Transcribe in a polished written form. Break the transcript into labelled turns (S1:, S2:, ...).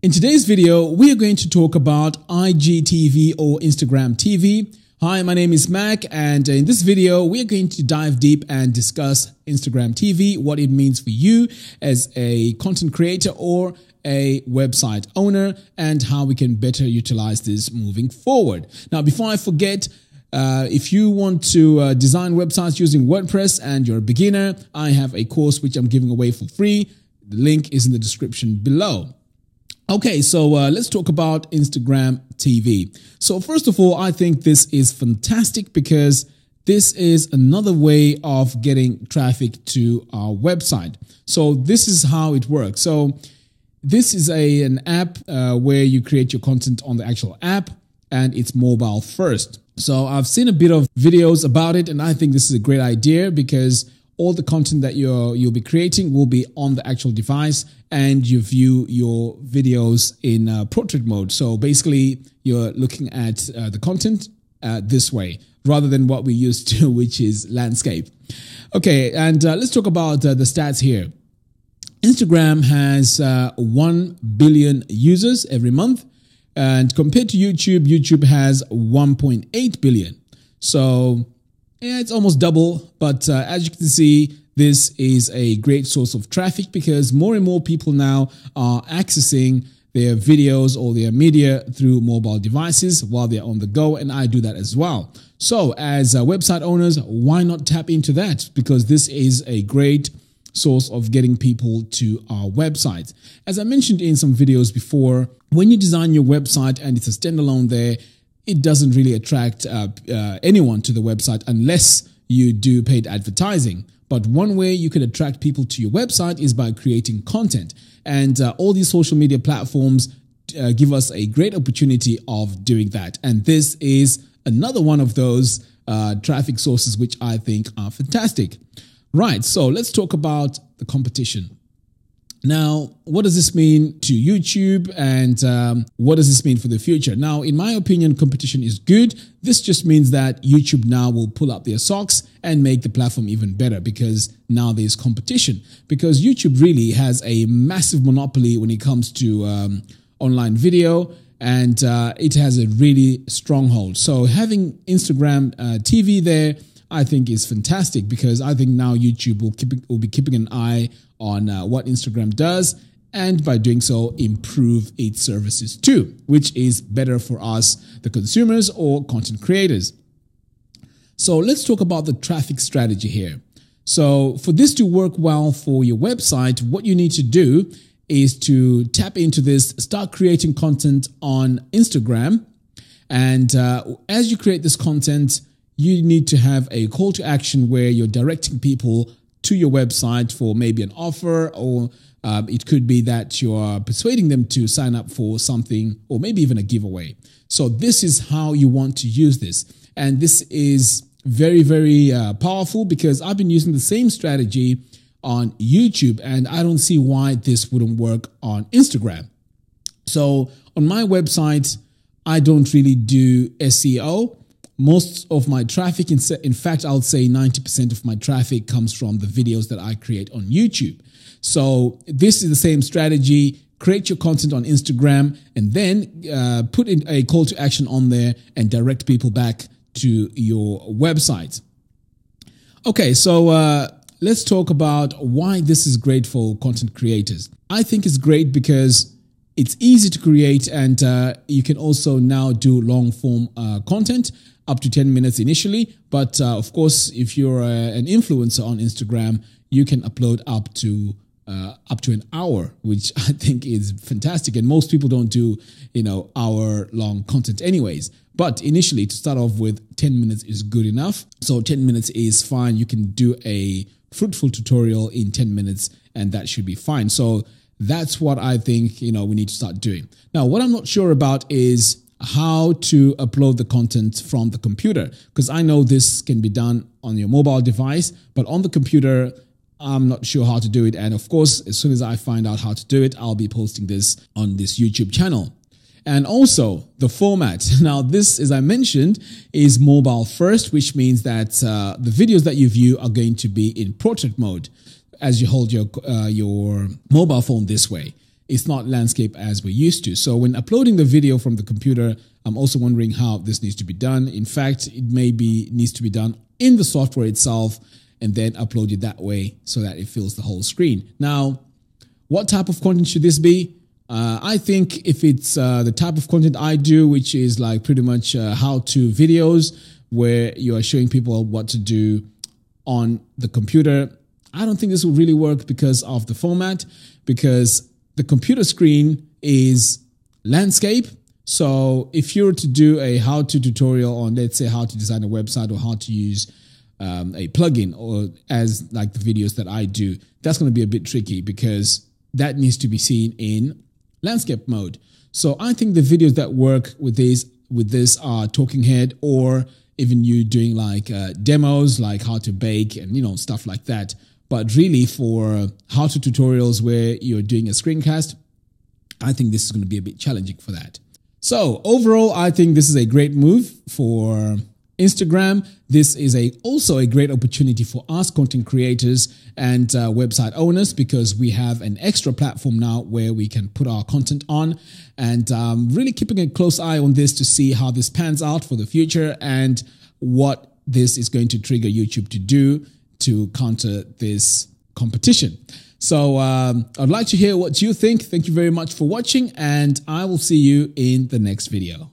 S1: In today's video, we are going to talk about IGTV or Instagram TV. Hi, my name is Mac, and in this video, we are going to dive deep and discuss Instagram TV, what it means for you as a content creator or a website owner, and how we can better utilize this moving forward. Now, before I forget, if you want to design websites using WordPress and you're a beginner, I have a course which I'm giving away for free. The link is in the description below. Okay, so let's talk about Instagram TV. So first of all, I think this is fantastic because this is another way of getting traffic to our website. So this is how it works. So this is an app where you create your content on the actual app, and it's mobile first. So I've seen a bit of videos about it, and I think this is a great idea because all the content that you'll be creating will be on the actual device, and you view your videos in portrait mode. So basically, you're looking at the content this way, rather than what we used to, which is landscape. Okay, and let's talk about the stats here. Instagram has 1 billion users every month, and compared to YouTube, YouTube has 1.8 billion. So yeah, it's almost double, but as you can see, this is a great source of traffic because more and more people now are accessing their videos or their media through mobile devices while they're on the go, and I do that as well. So as website owners, why not tap into that? Because this is a great source of getting people to our website. As I mentioned in some videos before, when you design your website and it's a standalone there, it doesn't really attract anyone to the website unless you do paid advertising. But one way you can attract people to your website is by creating content. And all these social media platforms give us a great opportunity of doing that. And this is another one of those traffic sources which I think are fantastic. Right, so let's talk about the competition. Now, what does this mean to YouTube, and what does this mean for the future? Now, in my opinion, competition is good. This just means that YouTube now will pull up their socks and make the platform even better because now there's competition. Because YouTube really has a massive monopoly when it comes to online video, and it has a really stronghold. So having Instagram TV there, I think is fantastic because I think now YouTube will be keeping an eye on what Instagram does, and by doing so, improve its services too, which is better for us, the consumers or content creators. So let's talk about the traffic strategy here. So for this to work well for your website, what you need to do is to tap into this, start creating content on Instagram. And as you create this content, you need to have a call to action where you're directing people to your website for maybe an offer, or it could be that you're persuading them to sign up for something, or maybe even a giveaway. So this is how you want to use this. And this is very, very powerful because I've been using the same strategy on YouTube, and I don't see why this wouldn't work on Instagram. So on my website, I don't really do SEO. Most of my traffic, in fact, I would say 90% of my traffic comes from the videos that I create on YouTube. So this is the same strategy. Create your content on Instagram and then put in a call to action on there and direct people back to your website. Okay, so let's talk about why this is great for content creators. I think it's great because it's easy to create, and you can also now do long form content up to 10 minutes initially. But of course, if you're an influencer on Instagram, you can upload up to an hour, which I think is fantastic. And most people don't do, hour-long content anyways. But initially, to start off with, 10 minutes is good enough. So 10 minutes is fine. You can do a fruitful tutorial in 10 minutes, and that should be fine. So that's what I think, we need to start doing. Now, what I'm not sure about is how to upload the content from the computer, because I know this can be done on your mobile device, but on the computer, I'm not sure how to do it. And of course, as soon as I find out how to do it, I'll be posting this on this YouTube channel. And also the format. Now, this, as I mentioned, is mobile first, which means that the videos that you view are going to be in portrait mode as you hold your mobile phone this way. it's not landscape as we're used to. So when uploading the video from the computer, I'm also wondering how this needs to be done. In fact, it needs to be done in the software itself and then uploaded that way so that it fills the whole screen. Now, what type of content should this be? I think if it's the type of content I do, which is like pretty much how-to videos where you are showing people what to do on the computer, I don't think this will really work because of the format, because the computer screen is landscape. So if you were to do a how-to tutorial on, let's say, how to design a website or how to use a plugin, or as like the videos that I do, that's going to be a bit tricky because that needs to be seen in landscape mode. So I think the videos that work with this are talking head, or even you doing like demos, like how to bake and, you know, stuff like that. But really for how-to tutorials where you're doing a screencast, I think this is going to be a bit challenging for that. So overall, I think this is a great move for Instagram. This is also a great opportunity for us content creators and website owners, because we have an extra platform now where we can put our content on, and really keeping a close eye on this to see how this pans out for the future and what this is going to trigger YouTube to do to counter this competition. So I'd like to hear what you think. Thank you very much for watching, and I will see you in the next video.